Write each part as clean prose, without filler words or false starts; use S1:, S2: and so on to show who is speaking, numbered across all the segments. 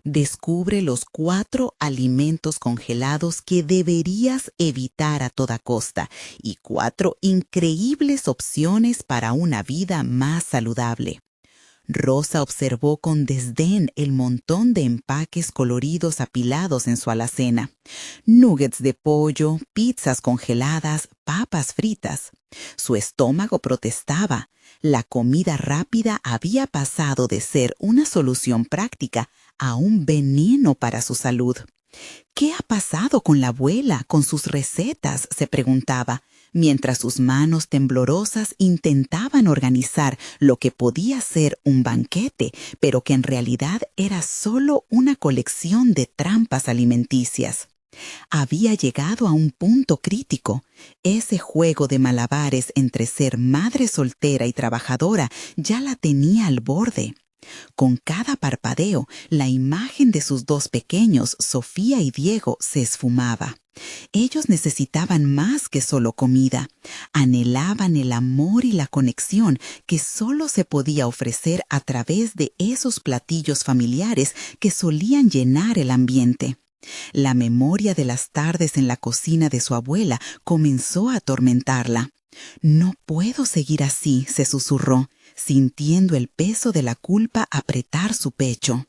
S1: Descubre los 4 alimentos congelados que deberías evitar a toda costa y 4 increíbles opciones para una vida más saludable. Rosa observó con desdén el montón de empaques coloridos apilados en su alacena. Nuggets de pollo, pizzas congeladas, papas fritas. Su estómago protestaba. La comida rápida había pasado de ser una solución práctica a un veneno para su salud. ¿Qué ha pasado con la abuela, con sus recetas?, se preguntaba, mientras sus manos temblorosas intentaban organizar lo que podía ser un banquete, pero que en realidad era solo una colección de trampas alimenticias. Había llegado a un punto crítico. Ese juego de malabares entre ser madre soltera y trabajadora ya la tenía al borde. Con cada parpadeo, la imagen de sus 2 pequeños, Sofía y Diego, se esfumaba. Ellos necesitaban más que solo comida. Anhelaban el amor y la conexión que solo se podía ofrecer a través de esos platillos familiares que solían llenar el ambiente. La memoria de las tardes en la cocina de su abuela comenzó a atormentarla. «No puedo seguir así», se susurró, sintiendo el peso de la culpa apretar su pecho.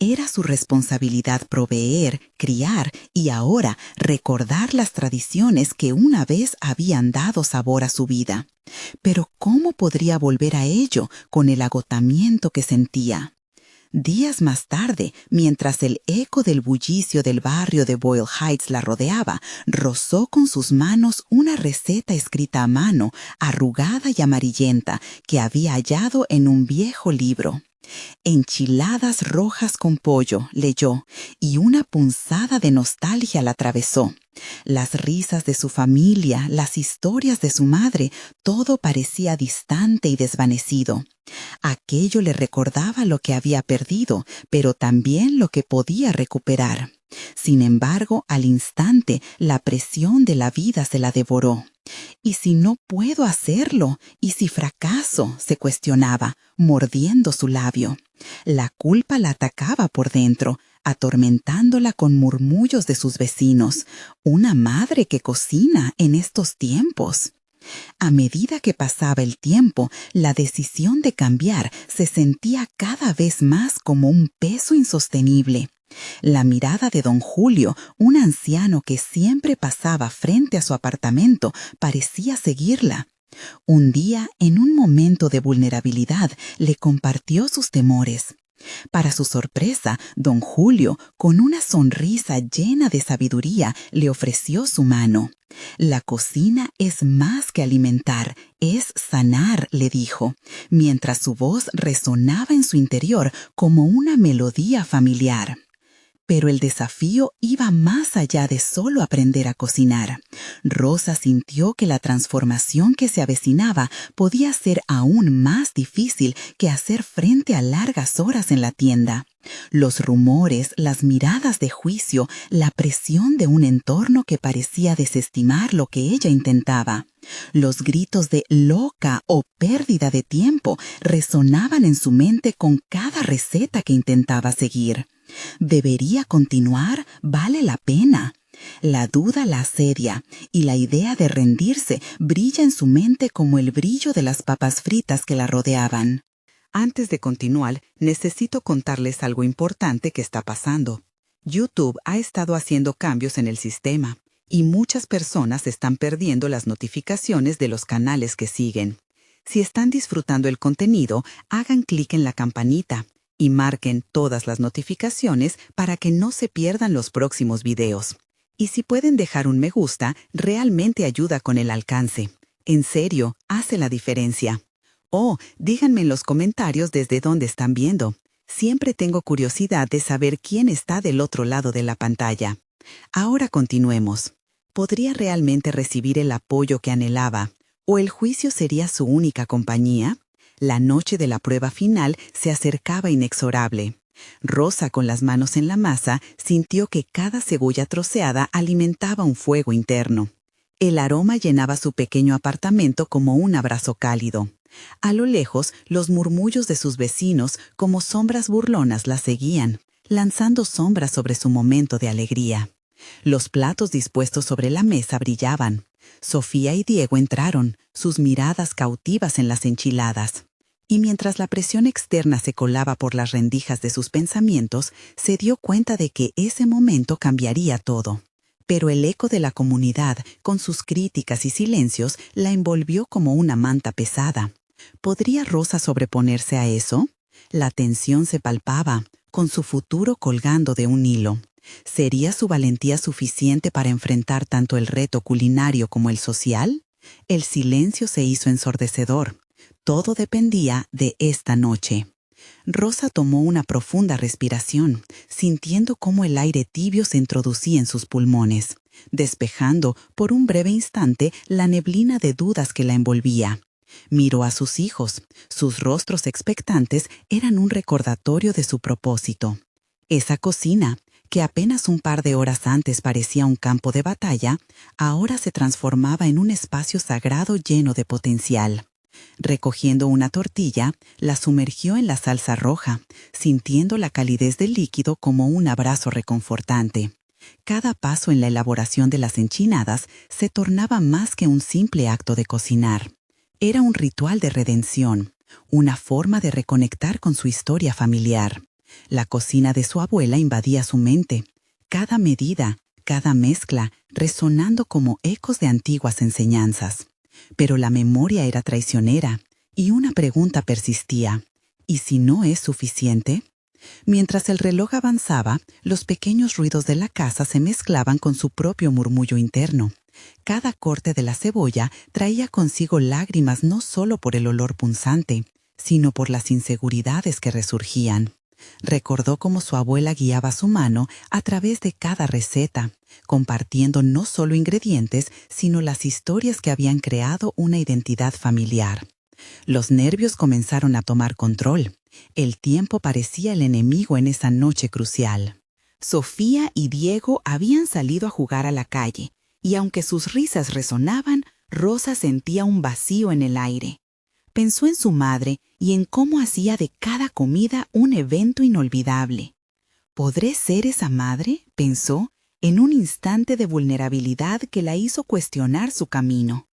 S1: Era su responsabilidad proveer, criar y ahora recordar las tradiciones que una vez habían dado sabor a su vida. Pero ¿cómo podría volver a ello con el agotamiento que sentía? Días más tarde, mientras el eco del bullicio del barrio de Boyle Heights la rodeaba, rozó con sus manos una receta escrita a mano, arrugada y amarillenta, que había hallado en un viejo libro. Enchiladas rojas con pollo, leyó, y una punzada de nostalgia la atravesó. Las risas de su familia, las historias de su madre, todo parecía distante y desvanecido. Aquello le recordaba lo que había perdido, pero también lo que podía recuperar. Sin embargo, al instante, la presión de la vida se la devoró. «¿Y si no puedo hacerlo? ¿Y si fracaso?», se cuestionaba, mordiendo su labio. La culpa la atacaba por dentro, atormentándola con murmullos de sus vecinos. «Una madre que cocina en estos tiempos». A medida que pasaba el tiempo, la decisión de cambiar se sentía cada vez más como un peso insostenible. La mirada de don Julio, un anciano que siempre pasaba frente a su apartamento, parecía seguirla. Un día, en un momento de vulnerabilidad, le compartió sus temores. Para su sorpresa, don Julio, con una sonrisa llena de sabiduría, le ofreció su mano. «La cocina es más que alimentar, es sanar», le dijo, mientras su voz resonaba en su interior como una melodía familiar. Pero el desafío iba más allá de solo aprender a cocinar. Rosa sintió que la transformación que se avecinaba podía ser aún más difícil que hacer frente a largas horas en la tienda. Los rumores, las miradas de juicio, la presión de un entorno que parecía desestimar lo que ella intentaba. Los gritos de «loca» o «pérdida de tiempo» resonaban en su mente con cada receta que intentaba seguir. ¿Debería continuar? ¿Vale la pena? La duda la asedia y la idea de rendirse brilla en su mente como el brillo de las papas fritas que la rodeaban. Antes de continuar, necesito contarles algo importante que está pasando. YouTube ha estado haciendo cambios en el sistema y muchas personas están perdiendo las notificaciones de los canales que siguen. Si están disfrutando el contenido, hagan clic en la campanita y marquen todas las notificaciones para que no se pierdan los próximos videos. Y si pueden dejar un me gusta, realmente ayuda con el alcance. En serio, hace la diferencia. Oh, díganme en los comentarios desde dónde están viendo. Siempre tengo curiosidad de saber quién está del otro lado de la pantalla. Ahora continuemos. ¿Podría realmente recibir el apoyo que anhelaba? ¿O el juicio sería su única compañía? La noche de la prueba final se acercaba inexorable. Rosa, con las manos en la masa, sintió que cada cebolla troceada alimentaba un fuego interno. El aroma llenaba su pequeño apartamento como un abrazo cálido. A lo lejos, los murmullos de sus vecinos, como sombras burlonas, la seguían. lanzando sombras sobre su momento de alegría. Los platos dispuestos sobre la mesa brillaban. Sofía y Diego entraron, sus miradas cautivas en las enchiladas. Y mientras la presión externa se colaba por las rendijas de sus pensamientos, se dio cuenta de que ese momento cambiaría todo. Pero el eco de la comunidad, con sus críticas y silencios, la envolvió como una manta pesada. ¿Podría Rosa sobreponerse a eso? La tensión se palpaba, con su futuro colgando de un hilo. ¿Sería su valentía suficiente para enfrentar tanto el reto culinario como el social? El silencio se hizo ensordecedor. Todo dependía de esta noche. Rosa tomó una profunda respiración, sintiendo cómo el aire tibio se introducía en sus pulmones, despejando por un breve instante la neblina de dudas que la envolvía. Miró a sus hijos. Sus rostros expectantes eran un recordatorio de su propósito. Esa cocina, que apenas un par de horas antes parecía un campo de batalla, ahora se transformaba en un espacio sagrado lleno de potencial. Recogiendo una tortilla, la sumergió en la salsa roja, sintiendo la calidez del líquido como un abrazo reconfortante. Cada paso en la elaboración de las enchiladas se tornaba más que un simple acto de cocinar. Era un ritual de redención, una forma de reconectar con su historia familiar. La cocina de su abuela invadía su mente, cada medida, cada mezcla, resonando como ecos de antiguas enseñanzas. Pero la memoria era traicionera, y una pregunta persistía: ¿y si no es suficiente? Mientras el reloj avanzaba, los pequeños ruidos de la casa se mezclaban con su propio murmullo interno. Cada corte de la cebolla traía consigo lágrimas no solo por el olor punzante, sino por las inseguridades que resurgían. Recordó cómo su abuela guiaba su mano a través de cada receta, compartiendo no solo ingredientes, sino las historias que habían creado una identidad familiar. Los nervios comenzaron a tomar control. El tiempo parecía el enemigo en esa noche crucial. Sofía y Diego habían salido a jugar a la calle, y aunque sus risas resonaban, Rosa sentía un vacío en el aire. Pensó en su madre y en cómo hacía de cada comida un evento inolvidable. ¿Podré ser esa madre?, pensó, en un instante de vulnerabilidad que la hizo cuestionar su camino.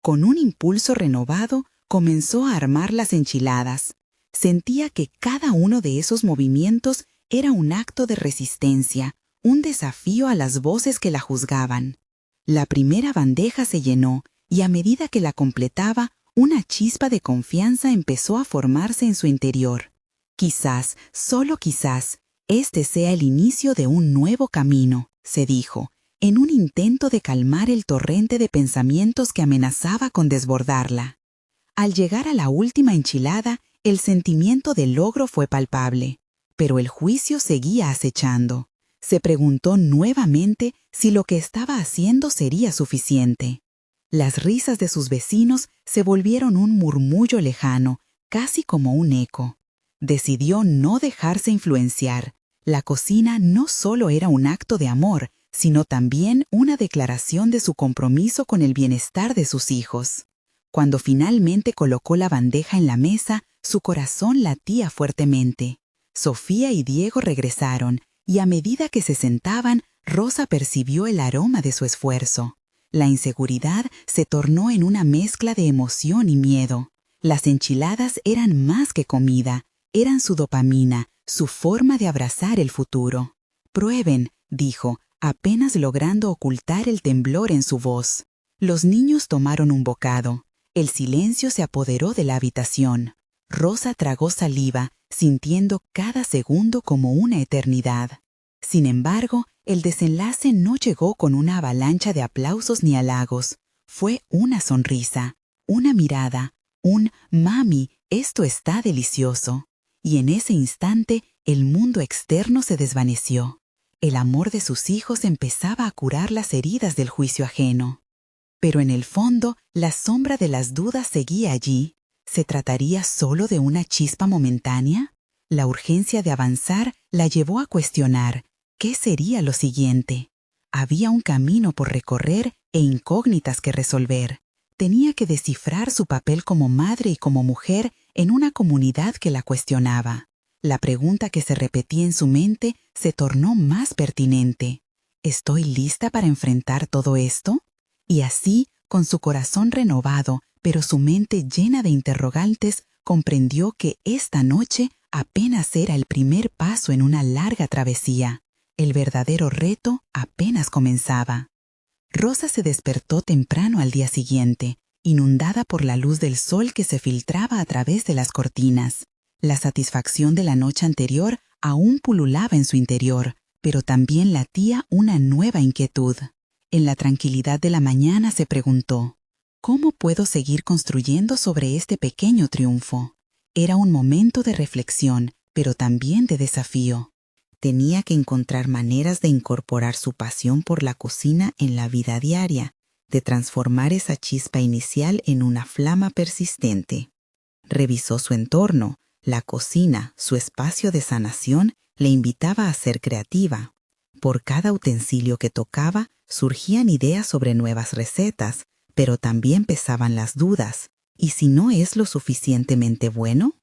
S1: Con un impulso renovado, comenzó a armar las enchiladas. Sentía que cada uno de esos movimientos era un acto de resistencia, un desafío a las voces que la juzgaban. La primera bandeja se llenó, y a medida que la completaba, una chispa de confianza empezó a formarse en su interior. Quizás, solo quizás, este sea el inicio de un nuevo camino, se dijo, en un intento de calmar el torrente de pensamientos que amenazaba con desbordarla. Al llegar a la última enchilada, el sentimiento de logro fue palpable, pero el juicio seguía acechando. Se preguntó nuevamente si lo que estaba haciendo sería suficiente. Las risas de sus vecinos se volvieron un murmullo lejano, casi como un eco. Decidió no dejarse influenciar. La cocina no solo era un acto de amor, sino también una declaración de su compromiso con el bienestar de sus hijos. Cuando finalmente colocó la bandeja en la mesa, su corazón latía fuertemente. Sofía y Diego regresaron, y a medida que se sentaban, Rosa percibió el aroma de su esfuerzo. La inseguridad se tornó en una mezcla de emoción y miedo. Las enchiladas eran más que comida, eran su dopamina, su forma de abrazar el futuro. «Prueben», dijo, apenas logrando ocultar el temblor en su voz. Los niños tomaron un bocado. El silencio se apoderó de la habitación. Rosa tragó saliva, sintiendo cada segundo como una eternidad. Sin embargo, el desenlace no llegó con una avalancha de aplausos ni halagos. Fue una sonrisa, una mirada, un «Mami, esto está delicioso». Y en ese instante, el mundo externo se desvaneció. El amor de sus hijos empezaba a curar las heridas del juicio ajeno. Pero en el fondo, la sombra de las dudas seguía allí. ¿Se trataría solo de una chispa momentánea? La urgencia de avanzar la llevó a cuestionar ¿qué sería lo siguiente? Había un camino por recorrer e incógnitas que resolver. Tenía que descifrar su papel como madre y como mujer en una comunidad que la cuestionaba. La pregunta que se repetía en su mente se tornó más pertinente. ¿Estoy lista para enfrentar todo esto? Y así, con su corazón renovado, pero su mente llena de interrogantes, comprendió que esta noche apenas era el primer paso en una larga travesía. El verdadero reto apenas comenzaba. Rosa se despertó temprano al día siguiente, inundada por la luz del sol que se filtraba a través de las cortinas. La satisfacción de la noche anterior aún pululaba en su interior, pero también latía una nueva inquietud. En la tranquilidad de la mañana se preguntó, ¿cómo puedo seguir construyendo sobre este pequeño triunfo? Era un momento de reflexión, pero también de desafío. Tenía que encontrar maneras de incorporar su pasión por la cocina en la vida diaria, de transformar esa chispa inicial en una flama persistente. Revisó su entorno. La cocina, su espacio de sanación, le invitaba a ser creativa. Por cada utensilio que tocaba, surgían ideas sobre nuevas recetas, pero también pesaban las dudas. ¿Y si no es lo suficientemente bueno?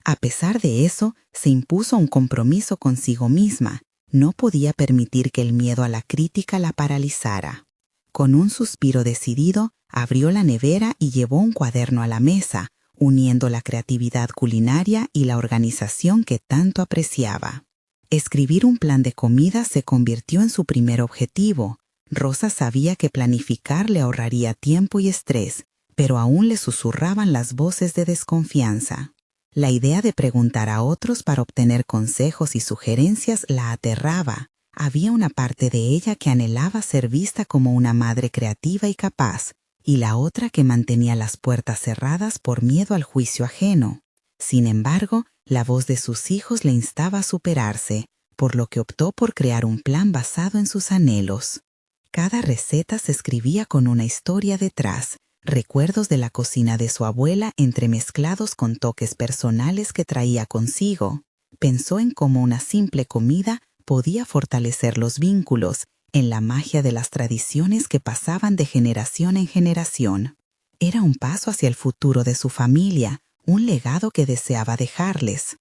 S1: A pesar de eso, se impuso un compromiso consigo misma. No podía permitir que el miedo a la crítica la paralizara. Con un suspiro decidido, abrió la nevera y llevó un cuaderno a la mesa, uniendo la creatividad culinaria y la organización que tanto apreciaba. Escribir un plan de comida se convirtió en su primer objetivo. Rosa sabía que planificar le ahorraría tiempo y estrés, pero aún le susurraban las voces de desconfianza. La idea de preguntar a otros para obtener consejos y sugerencias la aterraba. Había una parte de ella que anhelaba ser vista como una madre creativa y capaz, y la otra que mantenía las puertas cerradas por miedo al juicio ajeno. Sin embargo, la voz de sus hijos le instaba a superarse, por lo que optó por crear un plan basado en sus anhelos. Cada receta se escribía con una historia detrás, recuerdos de la cocina de su abuela entremezclados con toques personales que traía consigo. Pensó en cómo una simple comida podía fortalecer los vínculos, en la magia de las tradiciones que pasaban de generación en generación. Era un paso hacia el futuro de su familia, un legado que deseaba dejarles.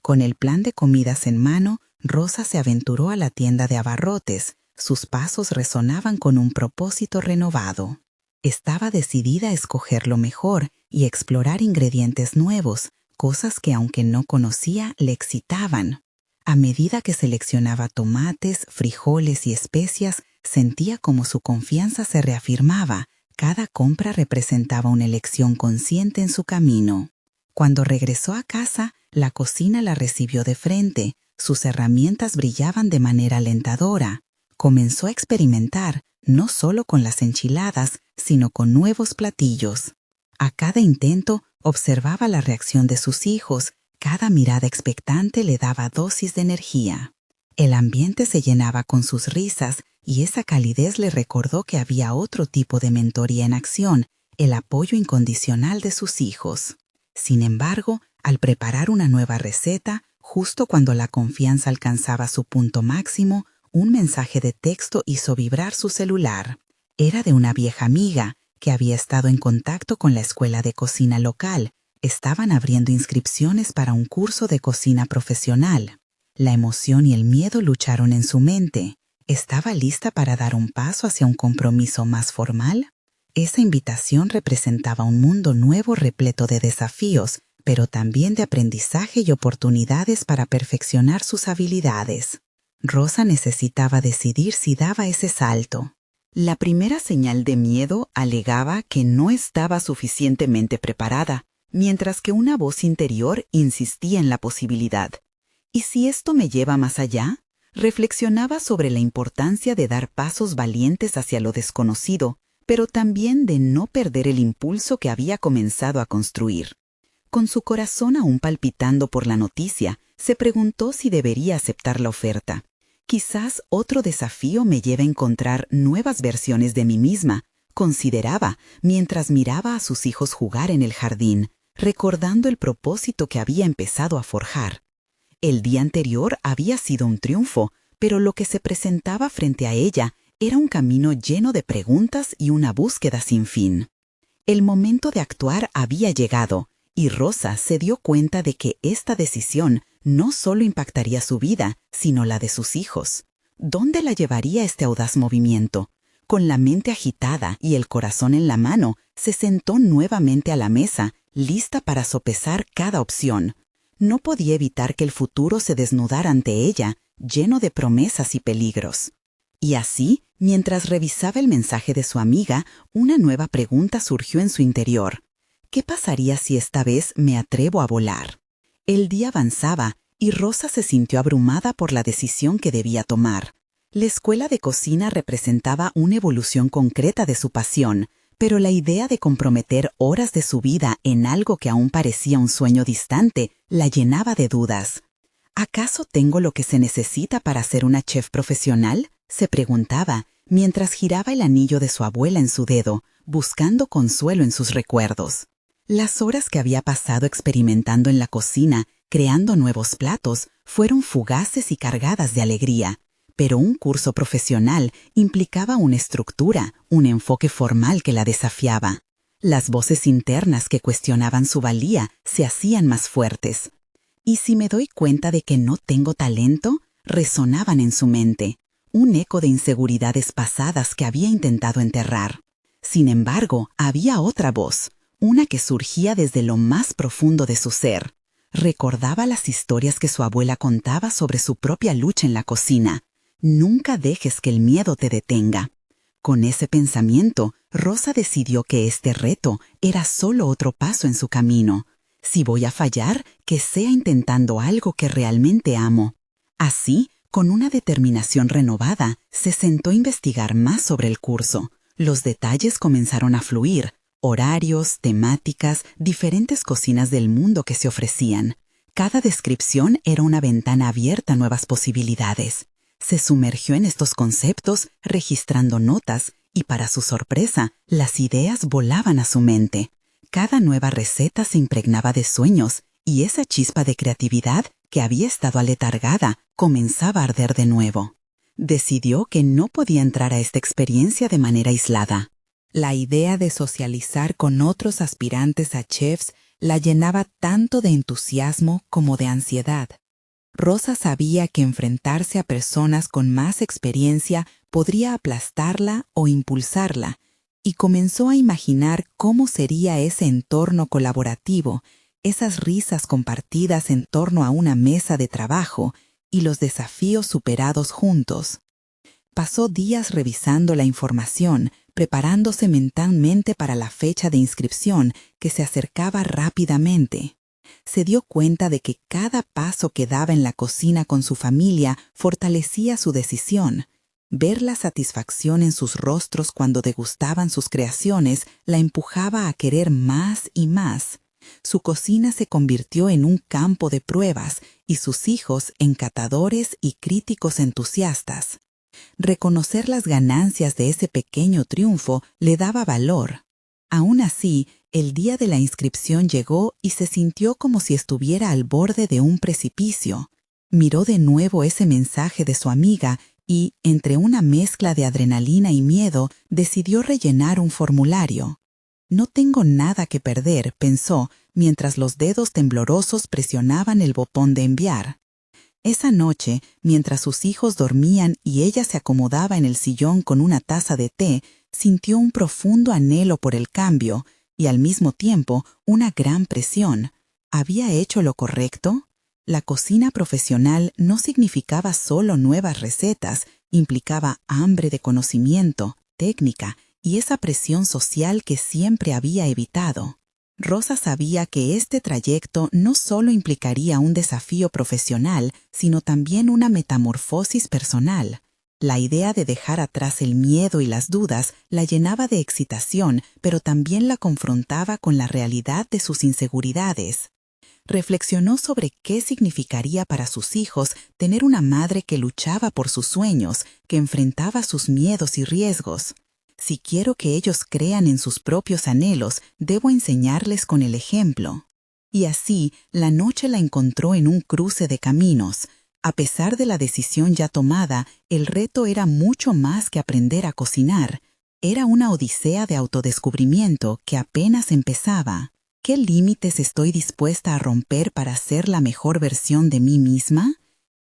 S1: Con el plan de comidas en mano, Rosa se aventuró a la tienda de abarrotes. Sus pasos resonaban con un propósito renovado. Estaba decidida a escoger lo mejor y explorar ingredientes nuevos, cosas que aunque no conocía, le excitaban. A medida que seleccionaba tomates, frijoles y especias, sentía como su confianza se reafirmaba. Cada compra representaba una elección consciente en su camino. Cuando regresó a casa, la cocina la recibió de frente. Sus herramientas brillaban de manera alentadora. Comenzó a experimentar, no solo con las enchiladas, sino con nuevos platillos. A cada intento, observaba la reacción de sus hijos. Cada mirada expectante le daba dosis de energía. El ambiente se llenaba con sus risas y esa calidez le recordó que había otro tipo de mentoría en acción, el apoyo incondicional de sus hijos. Sin embargo, al preparar una nueva receta, justo cuando la confianza alcanzaba su punto máximo, un mensaje de texto hizo vibrar su celular. Era de una vieja amiga que había estado en contacto con la escuela de cocina local. Estaban abriendo inscripciones para un curso de cocina profesional. La emoción y el miedo lucharon en su mente. ¿Estaba lista para dar un paso hacia un compromiso más formal? Esa invitación representaba un mundo nuevo repleto de desafíos, pero también de aprendizaje y oportunidades para perfeccionar sus habilidades. Rosa necesitaba decidir si daba ese salto. La primera señal de miedo alegaba que no estaba suficientemente preparada, mientras que una voz interior insistía en la posibilidad. ¿Y si esto me lleva más allá? Reflexionaba sobre la importancia de dar pasos valientes hacia lo desconocido, pero también de no perder el impulso que había comenzado a construir. Con su corazón aún palpitando por la noticia, se preguntó si debería aceptar la oferta. Quizás otro desafío me lleve a encontrar nuevas versiones de mí misma, consideraba mientras miraba a sus hijos jugar en el jardín, recordando el propósito que había empezado a forjar. El día anterior había sido un triunfo, pero lo que se presentaba frente a ella era un camino lleno de preguntas y una búsqueda sin fin. El momento de actuar había llegado, y Rosa se dio cuenta de que esta decisión no solo impactaría su vida, sino la de sus hijos. ¿Dónde la llevaría este audaz movimiento? Con la mente agitada y el corazón en la mano, se sentó nuevamente a la mesa, lista para sopesar cada opción. No podía evitar que el futuro se desnudara ante ella, lleno de promesas y peligros. Y así, mientras revisaba el mensaje de su amiga, una nueva pregunta surgió en su interior. ¿Qué pasaría si esta vez me atrevo a volar? El día avanzaba y Rosa se sintió abrumada por la decisión que debía tomar. La escuela de cocina representaba una evolución concreta de su pasión, pero la idea de comprometer horas de su vida en algo que aún parecía un sueño distante la llenaba de dudas. ¿Acaso tengo lo que se necesita para ser una chef profesional?, se preguntaba, mientras giraba el anillo de su abuela en su dedo, buscando consuelo en sus recuerdos. Las horas que había pasado experimentando en la cocina, creando nuevos platos, fueron fugaces y cargadas de alegría, pero un curso profesional implicaba una estructura, un enfoque formal que la desafiaba. Las voces internas que cuestionaban su valía se hacían más fuertes. ¿Y si me doy cuenta de que no tengo talento?, resonaban en su mente, un eco de inseguridades pasadas que había intentado enterrar. Sin embargo, había otra voz, una que surgía desde lo más profundo de su ser. Recordaba las historias que su abuela contaba sobre su propia lucha en la cocina. Nunca dejes que el miedo te detenga. Con ese pensamiento, Rosa decidió que este reto era solo otro paso en su camino. Si voy a fallar, que sea intentando algo que realmente amo. Así, con una determinación renovada, se sentó a investigar más sobre el curso. Los detalles comenzaron a fluir, horarios, temáticas, diferentes cocinas del mundo que se ofrecían. Cada descripción era una ventana abierta a nuevas posibilidades. Se sumergió en estos conceptos, registrando notas, y para su sorpresa, las ideas volaban a su mente. Cada nueva receta se impregnaba de sueños, y esa chispa de creatividad, que había estado aletargada, comenzaba a arder de nuevo. Decidió que no podía entrar a esta experiencia de manera aislada. La idea de socializar con otros aspirantes a chefs la llenaba tanto de entusiasmo como de ansiedad. Rosa sabía que enfrentarse a personas con más experiencia podría aplastarla o impulsarla, y comenzó a imaginar cómo sería ese entorno colaborativo, esas risas compartidas en torno a una mesa de trabajo y los desafíos superados juntos. Pasó días revisando la información, preparándose mentalmente para la fecha de inscripción que se acercaba rápidamente. Se dio cuenta de que cada paso que daba en la cocina con su familia fortalecía su decisión. Ver la satisfacción en sus rostros cuando degustaban sus creaciones la empujaba a querer más y más. Su cocina se convirtió en un campo de pruebas y sus hijos en catadores y críticos entusiastas. Reconocer las ganancias de ese pequeño triunfo le daba valor. Aún así, el día de la inscripción llegó y se sintió como si estuviera al borde de un precipicio. Miró de nuevo ese mensaje de su amiga y, entre una mezcla de adrenalina y miedo, decidió rellenar un formulario. No tengo nada que perder, pensó, mientras los dedos temblorosos presionaban el botón de enviar. Esa noche, mientras sus hijos dormían y ella se acomodaba en el sillón con una taza de té, sintió un profundo anhelo por el cambio y al mismo tiempo una gran presión. ¿Había hecho lo correcto? La cocina profesional no significaba solo nuevas recetas, implicaba hambre de conocimiento, técnica y esa presión social que siempre había evitado. Rosa sabía que este trayecto no solo implicaría un desafío profesional, sino también una metamorfosis personal. La idea de dejar atrás el miedo y las dudas la llenaba de excitación, pero también la confrontaba con la realidad de sus inseguridades. Reflexionó sobre qué significaría para sus hijos tener una madre que luchaba por sus sueños, que enfrentaba sus miedos y riesgos. Si quiero que ellos crean en sus propios anhelos, debo enseñarles con el ejemplo. Y así, la noche la encontró en un cruce de caminos. A pesar de la decisión ya tomada, el reto era mucho más que aprender a cocinar. Era una odisea de autodescubrimiento que apenas empezaba. ¿Qué límites estoy dispuesta a romper para ser la mejor versión de mí misma?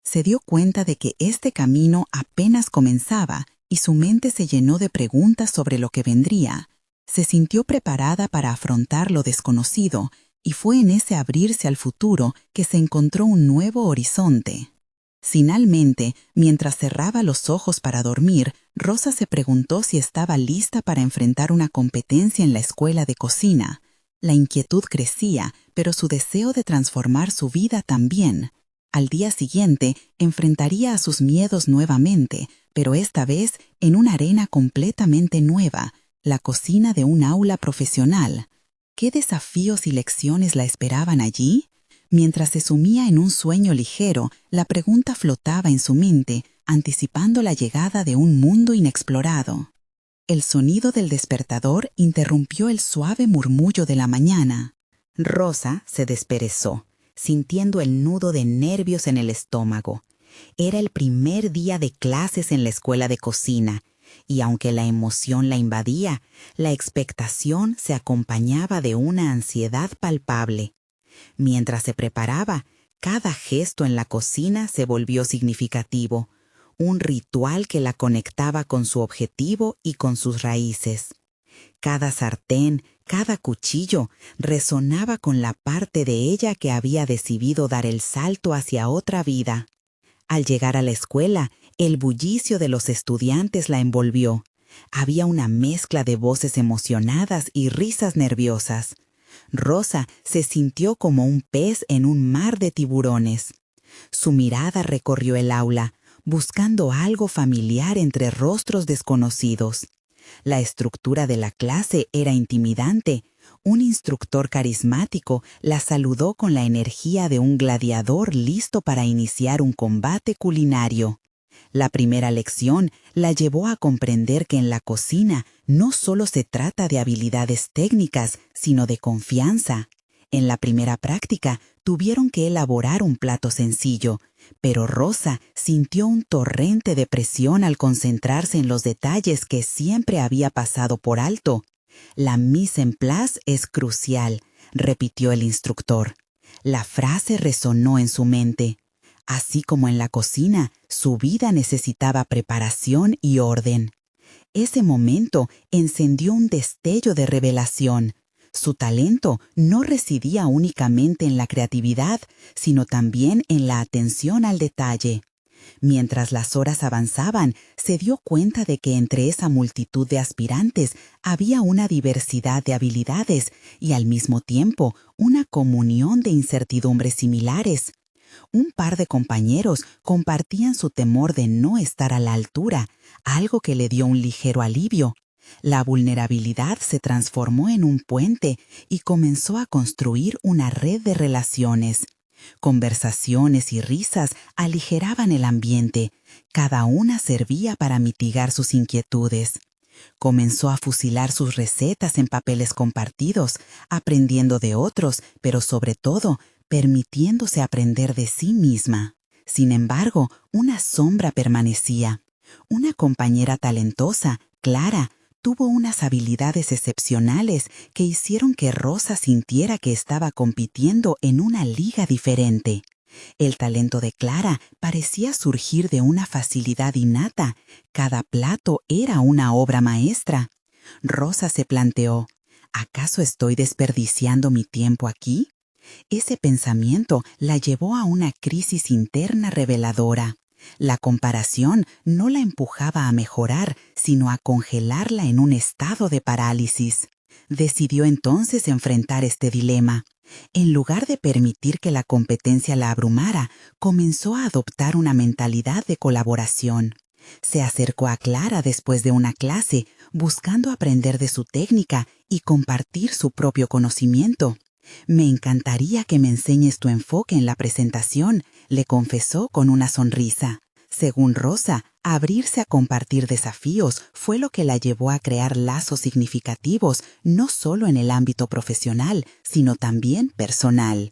S1: Se dio cuenta de que este camino apenas comenzaba y su mente se llenó de preguntas sobre lo que vendría. Se sintió preparada para afrontar lo desconocido y fue en ese abrirse al futuro que se encontró un nuevo horizonte. Finalmente, mientras cerraba los ojos para dormir, Rosa se preguntó si estaba lista para enfrentar una competencia en la escuela de cocina. La inquietud crecía, pero su deseo de transformar su vida también. Al día siguiente, enfrentaría a sus miedos nuevamente, pero esta vez en una arena completamente nueva, la cocina de un aula profesional. ¿Qué desafíos y lecciones la esperaban allí? Mientras se sumía en un sueño ligero, la pregunta flotaba en su mente, anticipando la llegada de un mundo inexplorado. El sonido del despertador interrumpió el suave murmullo de la mañana. Rosa se desperezó, sintiendo el nudo de nervios en el estómago. Era el primer día de clases en la escuela de cocina, y aunque la emoción la invadía, la expectación se acompañaba de una ansiedad palpable. Mientras se preparaba, cada gesto en la cocina se volvió significativo, un ritual que la conectaba con su objetivo y con sus raíces. Cada sartén, cada cuchillo resonaba con la parte de ella que había decidido dar el salto hacia otra vida. Al llegar a la escuela, el bullicio de los estudiantes la envolvió. Había una mezcla de voces emocionadas y risas nerviosas. Rosa se sintió como un pez en un mar de tiburones. Su mirada recorrió el aula, buscando algo familiar entre rostros desconocidos. La estructura de la clase era intimidante. Un instructor carismático la saludó con la energía de un gladiador listo para iniciar un combate culinario. La primera lección la llevó a comprender que en la cocina no solo se trata de habilidades técnicas, sino de confianza. En la primera práctica tuvieron que elaborar un plato sencillo, pero Rosa sintió un torrente de presión al concentrarse en los detalles que siempre había pasado por alto. La mise en place es crucial, repitió el instructor. La frase resonó en su mente. Así como en la cocina, su vida necesitaba preparación y orden. Ese momento encendió un destello de revelación. Su talento no residía únicamente en la creatividad, sino también en la atención al detalle. Mientras las horas avanzaban, se dio cuenta de que entre esa multitud de aspirantes había una diversidad de habilidades y al mismo tiempo una comunión de incertidumbres similares. Un par de compañeros compartían su temor de no estar a la altura, algo que le dio un ligero alivio. La vulnerabilidad se transformó en un puente y comenzó a construir una red de relaciones. Conversaciones y risas aligeraban el ambiente. Cada una servía para mitigar sus inquietudes. Comenzó a fusilar sus recetas en papeles compartidos, aprendiendo de otros, pero sobre todo, permitiéndose aprender de sí misma. Sin embargo, una sombra permanecía. Una compañera talentosa, Clara, tuvo unas habilidades excepcionales que hicieron que Rosa sintiera que estaba compitiendo en una liga diferente. El talento de Clara parecía surgir de una facilidad innata. Cada plato era una obra maestra. Rosa se planteó, ¿acaso estoy desperdiciando mi tiempo aquí? Ese pensamiento la llevó a una crisis interna reveladora. La comparación no la empujaba a mejorar, sino a congelarla en un estado de parálisis. Decidió entonces enfrentar este dilema. En lugar de permitir que la competencia la abrumara, comenzó a adoptar una mentalidad de colaboración. Se acercó a Clara después de una clase, buscando aprender de su técnica y compartir su propio conocimiento. «Me encantaría que me enseñes tu enfoque en la presentación», le confesó con una sonrisa. Según Rosa, abrirse a compartir desafíos fue lo que la llevó a crear lazos significativos, no solo en el ámbito profesional, sino también personal.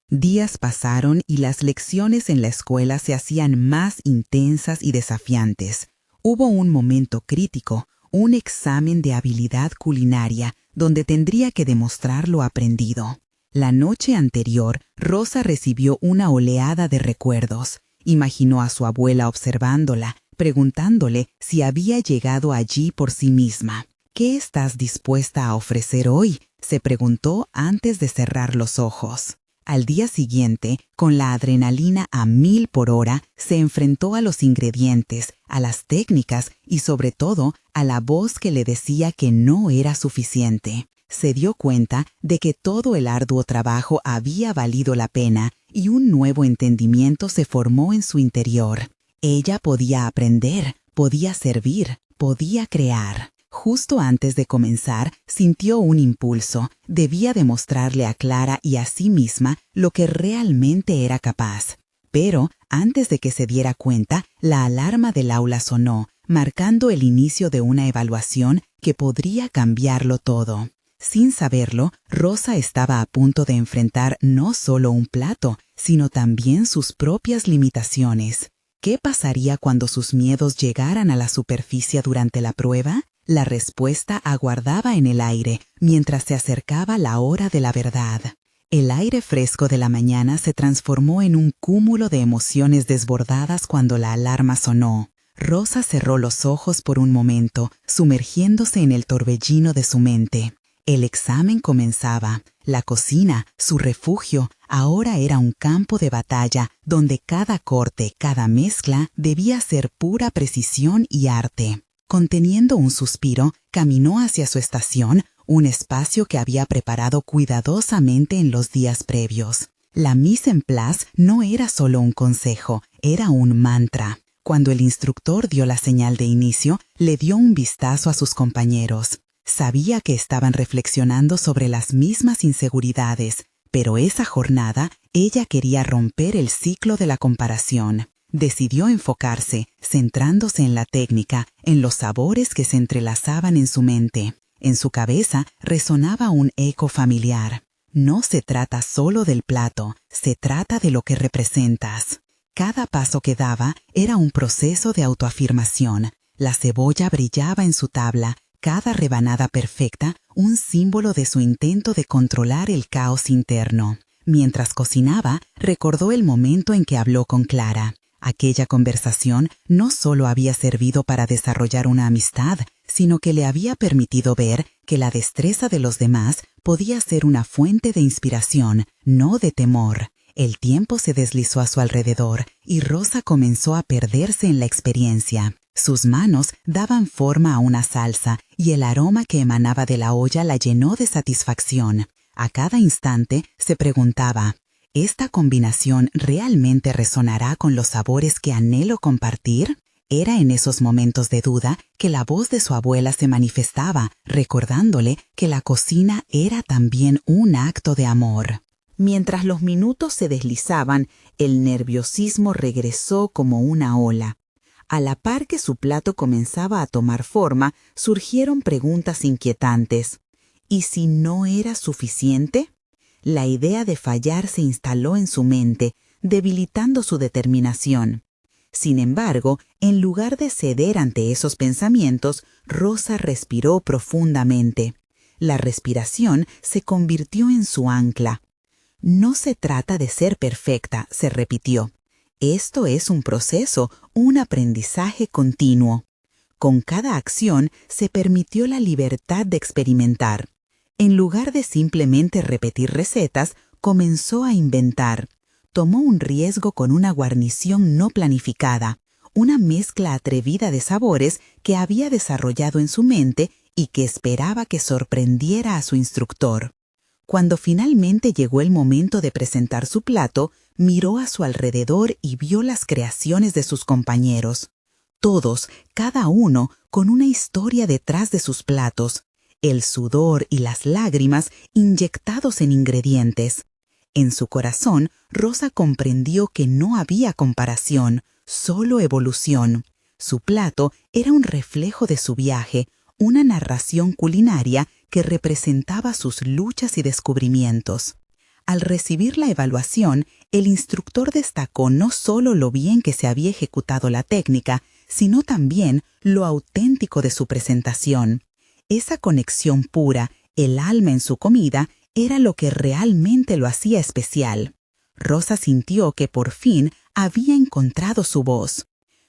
S1: Días pasaron y las lecciones en la escuela se hacían más intensas y desafiantes. Hubo un momento crítico, un examen de habilidad culinaria, donde tendría que demostrar lo aprendido. La noche anterior, Rosa recibió una oleada de recuerdos. Imaginó a su abuela observándola, preguntándole si había llegado allí por sí misma. «¿Qué estás dispuesta a ofrecer hoy?», se preguntó antes de cerrar los ojos. Al día siguiente, con la adrenalina a 1000 por hora, se enfrentó a los ingredientes, a las técnicas y sobre todo a la voz que le decía que no era suficiente. Se dio cuenta de que todo el arduo trabajo había valido la pena y un nuevo entendimiento se formó en su interior. Ella podía aprender, podía servir, podía crear. Justo antes de comenzar, sintió un impulso. Debía demostrarle a Clara y a sí misma lo que realmente era capaz. Pero, antes de que se diera cuenta, la alarma del aula sonó, marcando el inicio de una evaluación que podría cambiarlo todo. Sin saberlo, Rosa estaba a punto de enfrentar no solo un plato, sino también sus propias limitaciones. ¿Qué pasaría cuando sus miedos llegaran a la superficie durante la prueba? La respuesta aguardaba en el aire mientras se acercaba la hora de la verdad. El aire fresco de la mañana se transformó en un cúmulo de emociones desbordadas cuando la alarma sonó. Rosa cerró los ojos por un momento, sumergiéndose en el torbellino de su mente. El examen comenzaba. La cocina, su refugio, ahora era un campo de batalla donde cada corte, cada mezcla debía ser pura precisión y arte. Conteniendo un suspiro, caminó hacia su estación, un espacio que había preparado cuidadosamente en los días previos. La mise en place no era solo un consejo, era un mantra. Cuando el instructor dio la señal de inicio, le dio un vistazo a sus compañeros. Sabía que estaban reflexionando sobre las mismas inseguridades, pero esa jornada ella quería romper el ciclo de la comparación. Decidió enfocarse, centrándose en la técnica, en los sabores que se entrelazaban en su mente. En su cabeza resonaba un eco familiar. No se trata solo del plato, se trata de lo que representas. Cada paso que daba era un proceso de autoafirmación. La cebolla brillaba en su tabla, cada rebanada perfecta, un símbolo de su intento de controlar el caos interno. Mientras cocinaba, recordó el momento en que habló con Clara. Aquella conversación no solo había servido para desarrollar una amistad, sino que le había permitido ver que la destreza de los demás podía ser una fuente de inspiración, no de temor. El tiempo se deslizó a su alrededor y Rosa comenzó a perderse en la experiencia. Sus manos daban forma a una salsa y el aroma que emanaba de la olla la llenó de satisfacción. A cada instante se preguntaba: ¿esta combinación realmente resonará con los sabores que anhelo compartir? Era en esos momentos de duda que la voz de su abuela se manifestaba, recordándole que la cocina era también un acto de amor. Mientras los minutos se deslizaban, el nerviosismo regresó como una ola. A la par que su plato comenzaba a tomar forma, surgieron preguntas inquietantes. ¿Y si no era suficiente? La idea de fallar se instaló en su mente, debilitando su determinación. Sin embargo, en lugar de ceder ante esos pensamientos, Rosa respiró profundamente. La respiración se convirtió en su ancla. No se trata de ser perfecta, se repitió. Esto es un proceso, un aprendizaje continuo. Con cada acción se permitió la libertad de experimentar. En lugar de simplemente repetir recetas, comenzó a inventar. Tomó un riesgo con una guarnición no planificada, una mezcla atrevida de sabores que había desarrollado en su mente y que esperaba que sorprendiera a su instructor. Cuando finalmente llegó el momento de presentar su plato, miró a su alrededor y vio las creaciones de sus compañeros. Todos, cada uno, con una historia detrás de sus platos. El sudor y las lágrimas inyectados en ingredientes. En su corazón, Rosa comprendió que no había comparación, solo evolución. Su plato era un reflejo de su viaje, una narración culinaria que representaba sus luchas y descubrimientos. Al recibir la evaluación, el instructor destacó no solo lo bien que se había ejecutado la técnica, sino también lo auténtico de su presentación. Esa conexión pura El alma en su comida era lo que realmente lo hacía especial. Rosa sintió que por fin había encontrado su voz.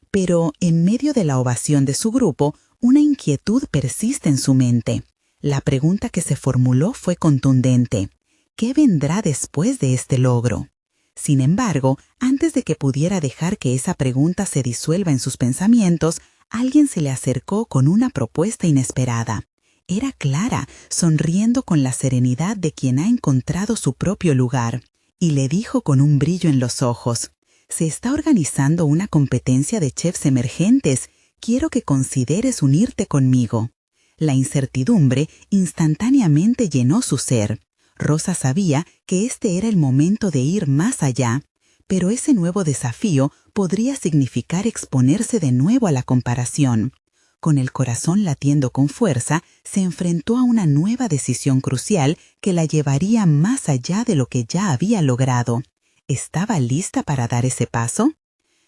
S1: Pero en medio de la ovación de su grupo, una inquietud persiste en su mente. La pregunta que se formuló fue contundente. ¿Qué vendrá después de este logro? Sin embargo, antes de que pudiera dejar que esa pregunta se disuelva en sus pensamientos, alguien se le acercó con una propuesta inesperada. Era Clara, sonriendo con la serenidad de quien ha encontrado su propio lugar, y le dijo con un brillo en los ojos: «Se está organizando una competencia de chefs emergentes. Quiero que consideres unirte conmigo». La incertidumbre instantáneamente llenó su ser. Rosa sabía que este era el momento de ir más allá, pero ese nuevo desafío podría significar exponerse de nuevo a la comparación. Con el corazón latiendo con fuerza, se enfrentó a una nueva decisión crucial que la llevaría más allá de lo que ya había logrado. ¿Estaba lista para dar ese paso?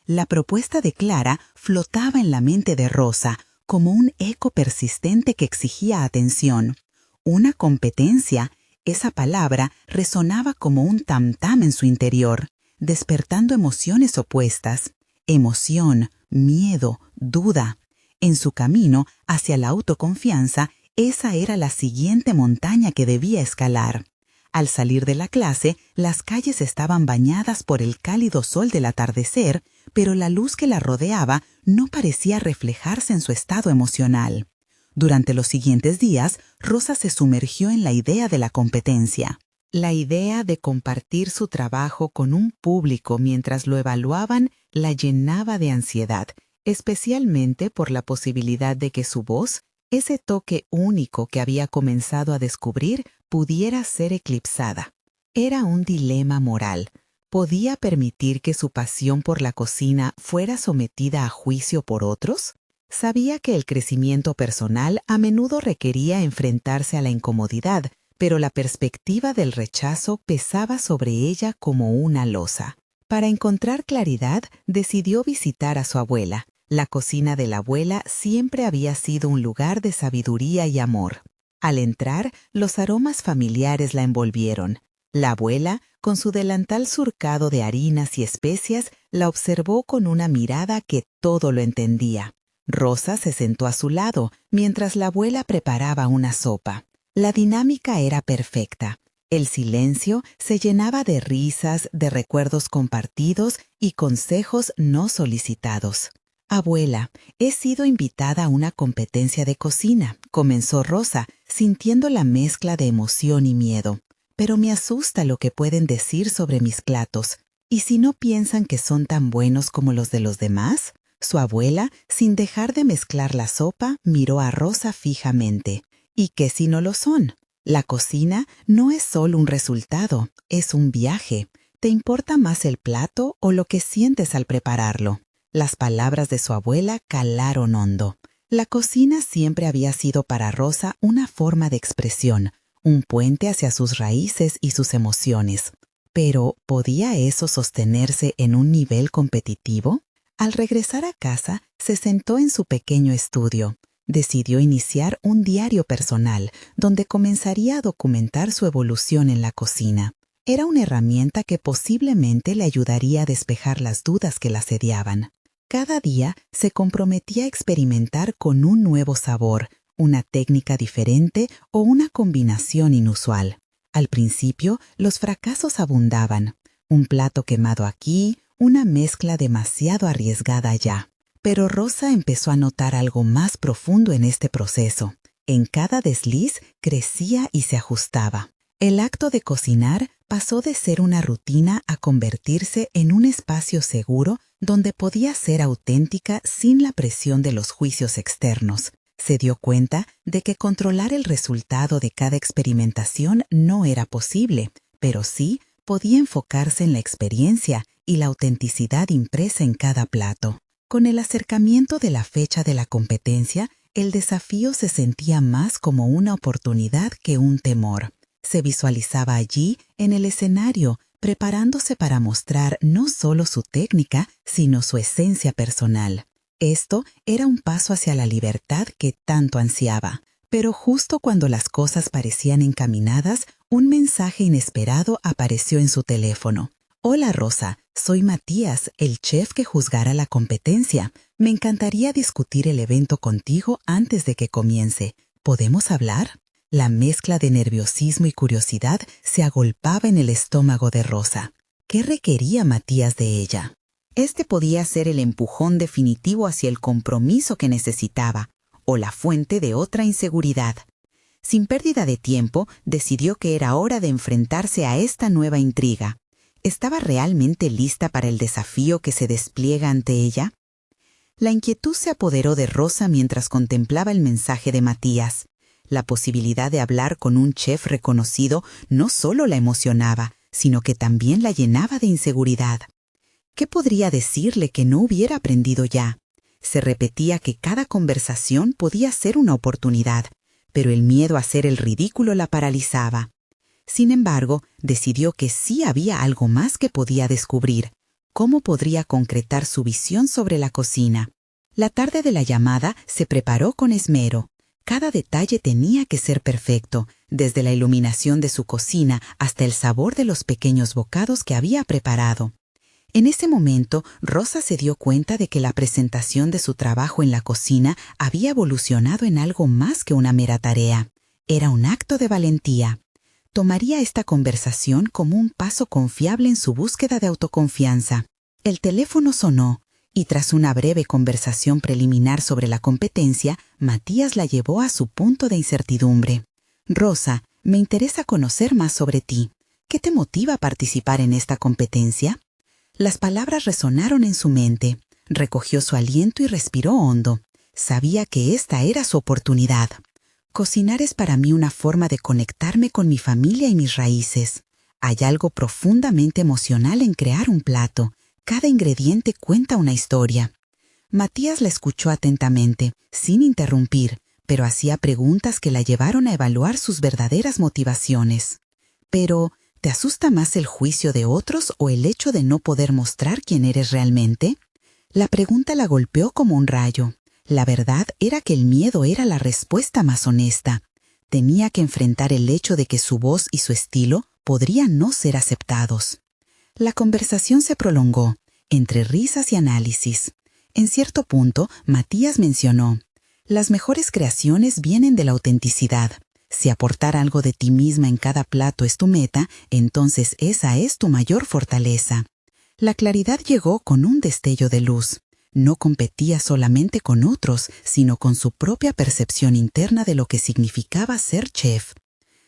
S1: La propuesta de Clara flotaba en la mente de Rosa, como un eco persistente que exigía atención. Una competencia. Esa palabra resonaba como un tam-tam en su interior, despertando emociones opuestas. Emoción, miedo, duda. En su camino hacia la autoconfianza, esa era la siguiente montaña que debía escalar. Al salir de la clase, las calles estaban bañadas por el cálido sol del atardecer, pero la luz que la rodeaba no parecía reflejarse en su estado emocional. Durante los siguientes días, Rosa se sumergió en la idea de la competencia. La idea de compartir su trabajo con un público mientras lo evaluaban la llenaba de ansiedad, especialmente por la posibilidad de que su voz, ese toque único que había comenzado a descubrir, pudiera ser eclipsada. Era un dilema moral. ¿Podía permitir que su pasión por la cocina fuera sometida a juicio por otros? Sabía que el crecimiento personal a menudo requería enfrentarse a la incomodidad, pero la perspectiva del rechazo pesaba sobre ella como una losa. Para encontrar claridad, decidió visitar a su abuela. La cocina de la abuela siempre había sido un lugar de sabiduría y amor. Al entrar, los aromas familiares la envolvieron. La abuela, con su delantal surcado de harinas y especias, la observó con una mirada que todo lo entendía. Rosa se sentó a su lado mientras la abuela preparaba una sopa. La dinámica era perfecta. El silencio se llenaba de risas, de recuerdos compartidos y consejos no solicitados. «Abuela, he sido invitada a una competencia de cocina», comenzó Rosa, sintiendo la mezcla de emoción y miedo. «Pero me asusta lo que pueden decir sobre mis platos. ¿Y si no piensan que son tan buenos como los de los demás?» Su abuela, sin dejar de mezclar la sopa, miró a Rosa fijamente. «¿Y qué si no lo son? La cocina no es solo un resultado, es un viaje. ¿Te importa más el plato o lo que sientes al prepararlo?» Las palabras de su abuela calaron hondo. La cocina siempre había sido para Rosa una forma de expresión, un puente hacia sus raíces y sus emociones. Pero, ¿podía eso sostenerse en un nivel competitivo? Al regresar a casa, se sentó en su pequeño estudio. Decidió iniciar un diario personal, donde comenzaría a documentar su evolución en la cocina. Era una herramienta que posiblemente le ayudaría a despejar las dudas que la asediaban. Cada día se comprometía a experimentar con un nuevo sabor, una técnica diferente o una combinación inusual. Al principio, los fracasos abundaban. Un plato quemado aquí, una mezcla demasiado arriesgada allá. Pero Rosa empezó a notar algo más profundo en este proceso. En cada desliz crecía y se ajustaba. El acto de cocinar pasó de ser una rutina a convertirse en un espacio seguro donde podía ser auténtica sin la presión de los juicios externos. Se dio cuenta de que controlar el resultado de cada experimentación no era posible, pero sí podía enfocarse en la experiencia y la autenticidad impresa en cada plato. Con el acercamiento de la fecha de la competencia, el desafío se sentía más como una oportunidad que un temor. Se visualizaba allí, en el escenario, preparándose para mostrar no solo su técnica, sino su esencia personal. Esto era un paso hacia la libertad que tanto ansiaba, Pero justo cuando las cosas parecían encaminadas, un mensaje inesperado apareció en su teléfono. «Hola Rosa, soy Matías, el chef que juzgará la competencia. Me encantaría discutir el evento contigo antes de que comience. ¿Podemos hablar?». La mezcla de nerviosismo y curiosidad se agolpaba en el estómago de Rosa. ¿Qué requería Matías de ella? Este podía ser el empujón definitivo hacia el compromiso que necesitaba, o la fuente de otra inseguridad. Sin pérdida de tiempo, decidió que era hora de enfrentarse a esta nueva intriga. ¿Estaba realmente lista para el desafío que se despliega ante ella? La inquietud se apoderó de Rosa mientras contemplaba el mensaje de Matías. La posibilidad de hablar con un chef reconocido no solo la emocionaba, sino que también la llenaba de inseguridad. ¿Qué podría decirle que no hubiera aprendido ya? Se repetía que cada conversación podía ser una oportunidad, pero el miedo a hacer el ridículo la paralizaba. Sin embargo, decidió que sí había algo más que podía descubrir: cómo podría concretar su visión sobre la cocina. La tarde de la llamada se preparó con esmero. Cada detalle tenía que ser perfecto, desde la iluminación de su cocina hasta el sabor de los pequeños bocados que había preparado. En ese momento, Rosa se dio cuenta de que la presentación de su trabajo en la cocina había evolucionado en algo más que una mera tarea. Era un acto de valentía. Tomaría esta conversación como un paso confiable en su búsqueda de autoconfianza. El teléfono sonó, y tras una breve conversación preliminar sobre la competencia, Matías la llevó a su punto de incertidumbre. «Rosa, me interesa conocer más sobre ti. ¿Qué te motiva a participar en esta competencia?». Las palabras resonaron en su mente. Recogió su aliento y respiró hondo. Sabía que esta era su oportunidad. «Cocinar es para mí una forma de conectarme con mi familia y mis raíces. Hay algo profundamente emocional en crear un plato. Cada ingrediente cuenta una historia». Matías la escuchó atentamente, sin interrumpir, pero hacía preguntas que la llevaron a evaluar sus verdaderas motivaciones. «Pero, ¿te asusta más el juicio de otros o el hecho de no poder mostrar quién eres realmente?». La pregunta la golpeó como un rayo. La verdad era que el miedo era la respuesta más honesta. Tenía que enfrentar el hecho de que su voz y su estilo podrían no ser aceptados. La conversación se prolongó, entre risas y análisis. En cierto punto, Matías mencionó: «Las mejores creaciones vienen de la autenticidad. Si aportar algo de ti misma en cada plato es tu meta, entonces esa es tu mayor fortaleza». La claridad llegó con un destello de luz. No competía solamente con otros, sino con su propia percepción interna de lo que significaba ser chef.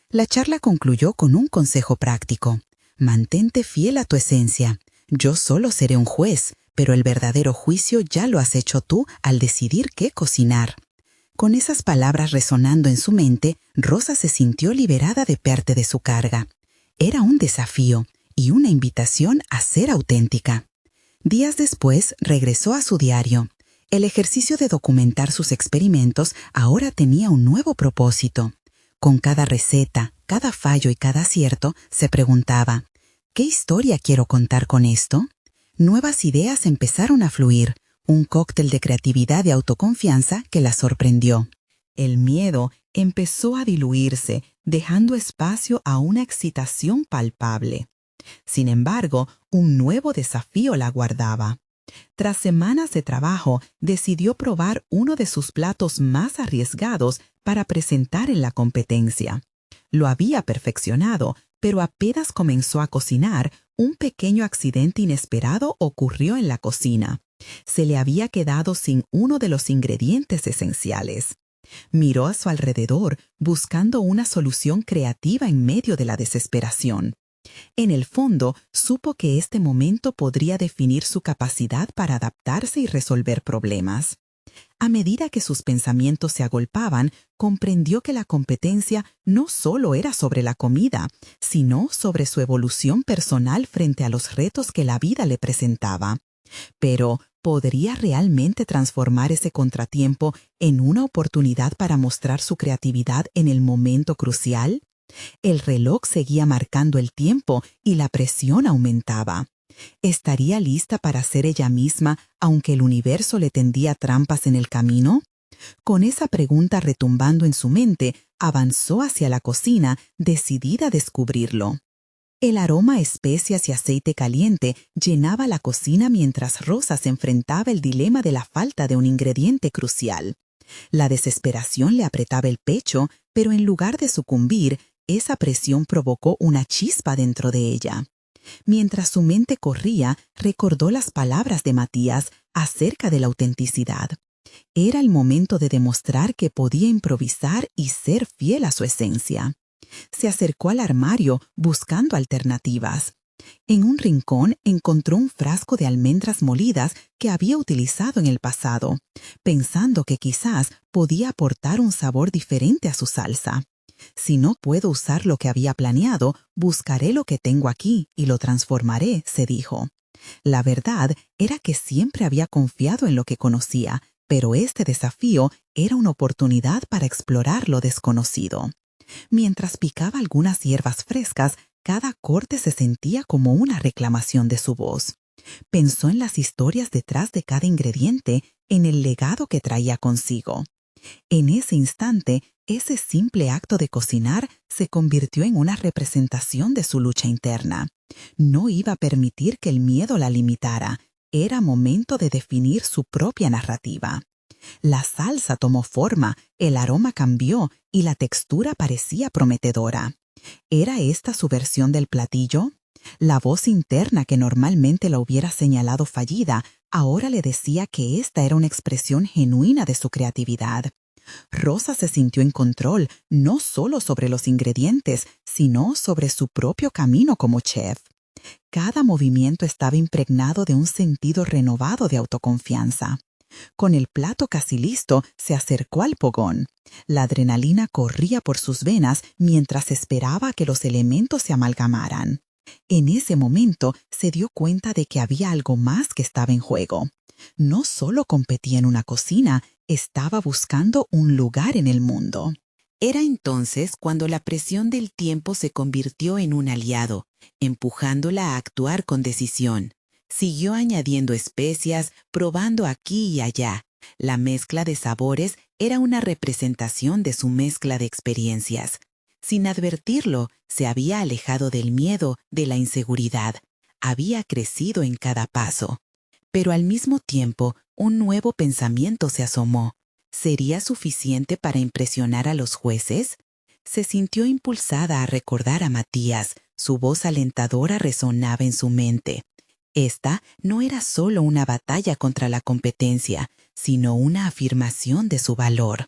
S1: La charla concluyó con un consejo práctico: «Mantente fiel a tu esencia. Yo solo seré un juez, pero el verdadero juicio ya lo has hecho tú al decidir qué cocinar». Con esas palabras resonando en su mente, Rosa se sintió liberada de parte de su carga. Era un desafío y una invitación a ser auténtica. Días después regresó a su diario. El ejercicio de documentar sus experimentos ahora tenía un nuevo propósito. Con cada receta, cada fallo y cada acierto, se preguntaba: ¿qué historia quiero contar con esto? Nuevas ideas empezaron a fluir, un cóctel de creatividad y autoconfianza que la sorprendió. El miedo empezó a diluirse, dejando espacio a una excitación palpable. Sin embargo, un nuevo desafío la aguardaba. Tras semanas de trabajo, decidió probar uno de sus platos más arriesgados para presentar en la competencia. Lo había perfeccionado, pero apenas comenzó a cocinar, un pequeño accidente inesperado ocurrió en la cocina. Se le había quedado sin uno de los ingredientes esenciales. Miró a su alrededor, buscando una solución creativa en medio de la desesperación. En el fondo, supo que este momento podría definir su capacidad para adaptarse y resolver problemas. A medida que sus pensamientos se agolpaban, comprendió que la competencia no solo era sobre la comida, sino sobre su evolución personal frente a los retos que la vida le presentaba. Pero, ¿podría realmente transformar ese contratiempo en una oportunidad para mostrar su creatividad en el momento crucial? El reloj seguía marcando el tiempo y la presión aumentaba. ¿Estaría lista para ser ella misma aunque el universo le tendía trampas en el camino? Con esa pregunta retumbando en su mente, avanzó hacia la cocina, decidida a descubrirlo. El aroma a especias y aceite caliente llenaba la cocina mientras Rosa se enfrentaba el dilema de la falta de un ingrediente crucial. La desesperación le apretaba el pecho, pero en lugar de sucumbir, esa presión provocó una chispa dentro de ella. Mientras su mente corría, recordó las palabras de Matías acerca de la autenticidad. Era el momento de demostrar que podía improvisar y ser fiel a su esencia. Se acercó al armario buscando alternativas. En un rincón encontró un frasco de almendras molidas que había utilizado en el pasado, pensando que quizás podía aportar un sabor diferente a su salsa. Si no puedo usar lo que había planeado, buscaré lo que tengo aquí y lo transformaré, se dijo. La verdad era que siempre había confiado en lo que conocía, pero este desafío era una oportunidad para explorar lo desconocido. Mientras picaba algunas hierbas frescas, cada corte se sentía como una reclamación de su voz. Pensó en las historias detrás de cada ingrediente, en el legado que traía consigo. En ese instante, ese simple acto de cocinar se convirtió en una representación de su lucha interna. No iba a permitir que el miedo la limitara. Era momento de definir su propia narrativa. La salsa tomó forma, el aroma cambió y la textura parecía prometedora. ¿Era esta su versión del platillo? La voz interna que normalmente la hubiera señalado fallida, ahora le decía que esta era una expresión genuina de su creatividad. Rosa se sintió en control, no solo sobre los ingredientes, sino sobre su propio camino como chef. Cada movimiento estaba impregnado de un sentido renovado de autoconfianza. Con el plato casi listo, se acercó al fogón. La adrenalina corría por sus venas mientras esperaba que los elementos se amalgamaran. En ese momento se dio cuenta de que había algo más que estaba en juego. No solo competía en una cocina, estaba buscando un lugar en el mundo. Era entonces cuando la presión del tiempo se convirtió en un aliado, empujándola a actuar con decisión. Siguió añadiendo especias, probando aquí y allá. La mezcla de sabores era una representación de su mezcla de experiencias. Sin advertirlo, se había alejado del miedo, de la inseguridad. Había crecido en cada paso. Pero al mismo tiempo, un nuevo pensamiento se asomó. ¿Sería suficiente para impresionar a los jueces? Se sintió impulsada a recordar a Matías. Su voz alentadora resonaba en su mente. Esta no era solo una batalla contra la competencia, sino una afirmación de su valor.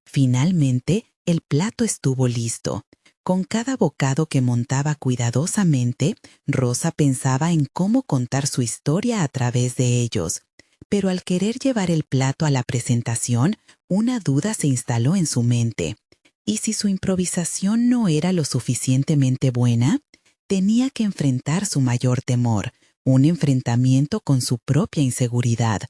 S1: Finalmente, el plato estuvo listo. Con cada bocado que montaba cuidadosamente, Rosa pensaba en cómo contar su historia a través de ellos. Pero al querer llevar el plato a la presentación, una duda se instaló en su mente. ¿Y si su improvisación no era lo suficientemente buena? Tenía que enfrentar su mayor temor, un enfrentamiento con su propia inseguridad.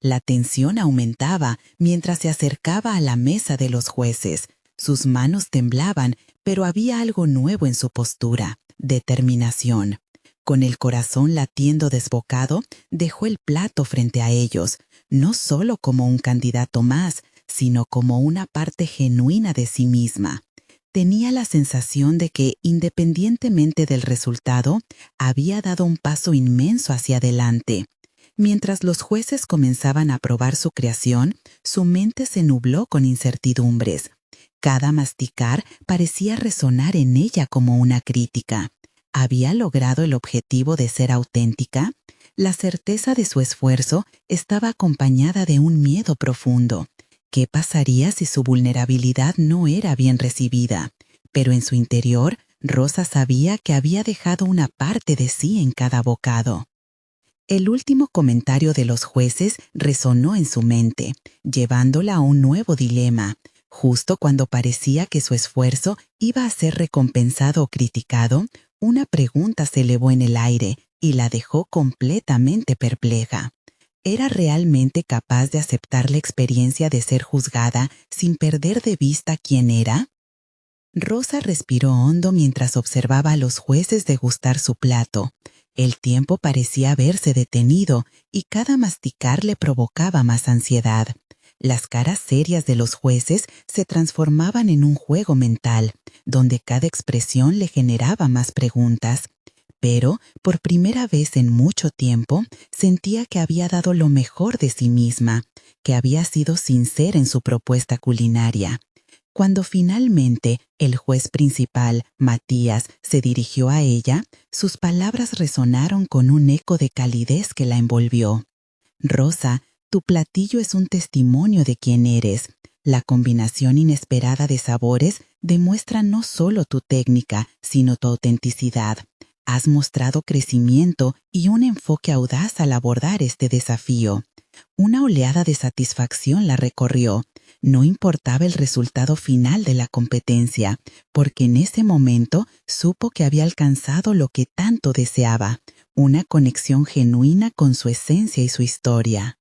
S1: La tensión aumentaba mientras se acercaba a la mesa de los jueces. Sus manos temblaban, pero había algo nuevo en su postura: determinación. Con el corazón latiendo desbocado, dejó el plato frente a ellos, no solo como un candidato más, sino como una parte genuina de sí misma. Tenía la sensación de que, independientemente del resultado, había dado un paso inmenso hacia adelante. Mientras los jueces comenzaban a probar su creación, su mente se nubló con incertidumbres. Cada masticar parecía resonar en ella como una crítica. ¿Había logrado el objetivo de ser auténtica? La certeza de su esfuerzo estaba acompañada de un miedo profundo. ¿Qué pasaría si su vulnerabilidad no era bien recibida? Pero en su interior, Rosa sabía que había dejado una parte de sí en cada bocado. El último comentario de los jueces resonó en su mente, llevándola a un nuevo dilema. Justo cuando parecía que su esfuerzo iba a ser recompensado o criticado, una pregunta se elevó en el aire y la dejó completamente perpleja. ¿Era realmente capaz de aceptar la experiencia de ser juzgada sin perder de vista quién era? Rosa respiró hondo mientras observaba a los jueces degustar su plato. El tiempo parecía haberse detenido y cada masticar le provocaba más ansiedad. Las caras serias de los jueces se transformaban en un juego mental, donde cada expresión le generaba más preguntas. Pero, por primera vez en mucho tiempo, sentía que había dado lo mejor de sí misma, que había sido sincera en su propuesta culinaria. Cuando finalmente el juez principal, Matías, se dirigió a ella, sus palabras resonaron con un eco de calidez que la envolvió. Rosa, tu platillo es un testimonio de quién eres. La combinación inesperada de sabores demuestra no solo tu técnica, sino tu autenticidad. Has mostrado crecimiento y un enfoque audaz al abordar este desafío. Una oleada de satisfacción la recorrió. No importaba el resultado final de la competencia, porque en ese momento supo que había alcanzado lo que tanto deseaba, una conexión genuina con su esencia y su historia.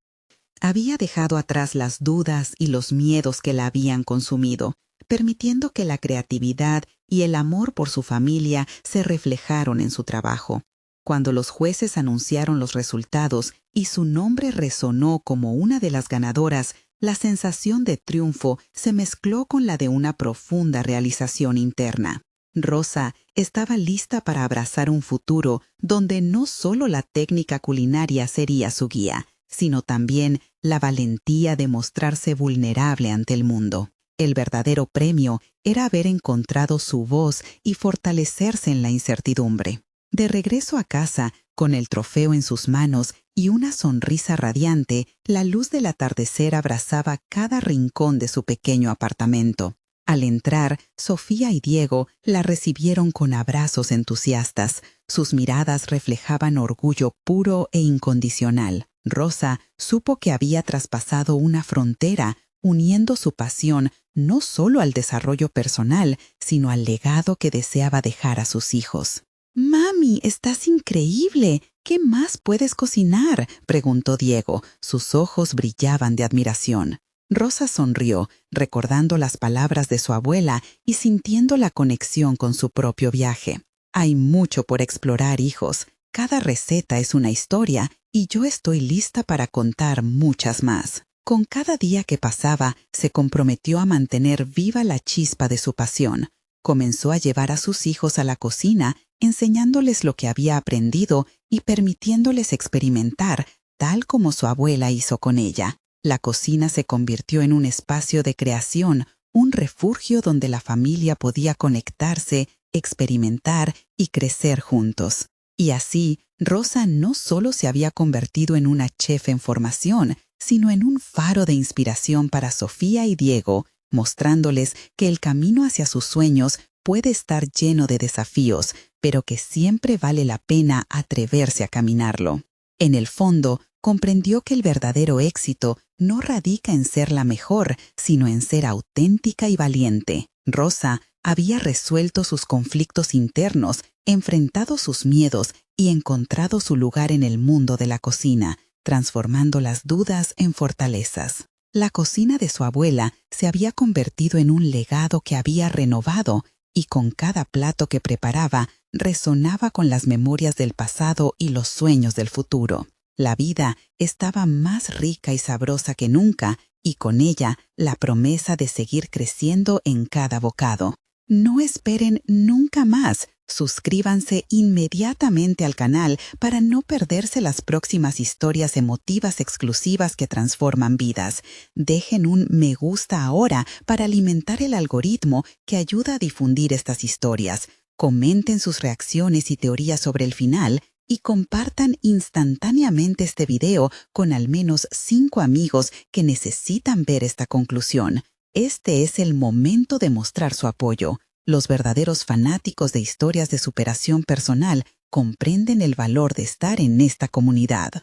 S1: Había dejado atrás las dudas y los miedos que la habían consumido, permitiendo que la creatividad y el amor por su familia se reflejaron en su trabajo. Cuando los jueces anunciaron los resultados y su nombre resonó como una de las ganadoras, la sensación de triunfo se mezcló con la de una profunda realización interna. Rosa estaba lista para abrazar un futuro donde no solo la técnica culinaria sería su guía, sino también la valentía de mostrarse vulnerable ante el mundo. El verdadero premio era haber encontrado su voz y fortalecerse en la incertidumbre. De regreso a casa, con el trofeo en sus manos y una sonrisa radiante, la luz del atardecer abrazaba cada rincón de su pequeño apartamento. Al entrar, Sofía y Diego la recibieron con abrazos entusiastas. Sus miradas reflejaban orgullo puro e incondicional. Rosa supo que había traspasado una frontera, uniendo su pasión no solo al desarrollo personal, sino al legado que deseaba dejar a sus hijos. «Mami, estás increíble. ¿Qué más puedes cocinar?», preguntó Diego. Sus ojos brillaban de admiración. Rosa sonrió, recordando las palabras de su abuela y sintiendo la conexión con su propio viaje. «Hay mucho por explorar, hijos. Cada receta es una historia y yo estoy lista para contar muchas más». Con cada día que pasaba, se comprometió a mantener viva la chispa de su pasión. Comenzó a llevar a sus hijos a la cocina, enseñándoles lo que había aprendido y permitiéndoles experimentar, tal como su abuela hizo con ella. La cocina se convirtió en un espacio de creación, un refugio donde la familia podía conectarse, experimentar y crecer juntos. Y así, Rosa no solo se había convertido en una chef en formación, sino en un faro de inspiración para Sofía y Diego, mostrándoles que el camino hacia sus sueños puede estar lleno de desafíos, pero que siempre vale la pena atreverse a caminarlo. En el fondo, comprendió que el verdadero éxito no radica en ser la mejor, sino en ser auténtica y valiente. Rosa había resuelto sus conflictos internos, enfrentado sus miedos y encontrado su lugar en el mundo de la cocina, transformando las dudas en fortalezas. La cocina de su abuela se había convertido en un legado que había renovado, y con cada plato que preparaba resonaba con las memorias del pasado y los sueños del futuro. La vida estaba más rica y sabrosa que nunca, y con ella la promesa de seguir creciendo en cada bocado. No esperen nunca más. Suscríbanse inmediatamente al canal para no perderse las próximas historias emotivas exclusivas que transforman vidas. Dejen un me gusta ahora para alimentar el algoritmo que ayuda a difundir estas historias. Comenten sus reacciones y teorías sobre el final y compartan instantáneamente este video con al menos 5 amigos que necesitan ver esta conclusión. Este es el momento de mostrar su apoyo. Los verdaderos fanáticos de historias de superación personal comprenden el valor de estar en esta comunidad.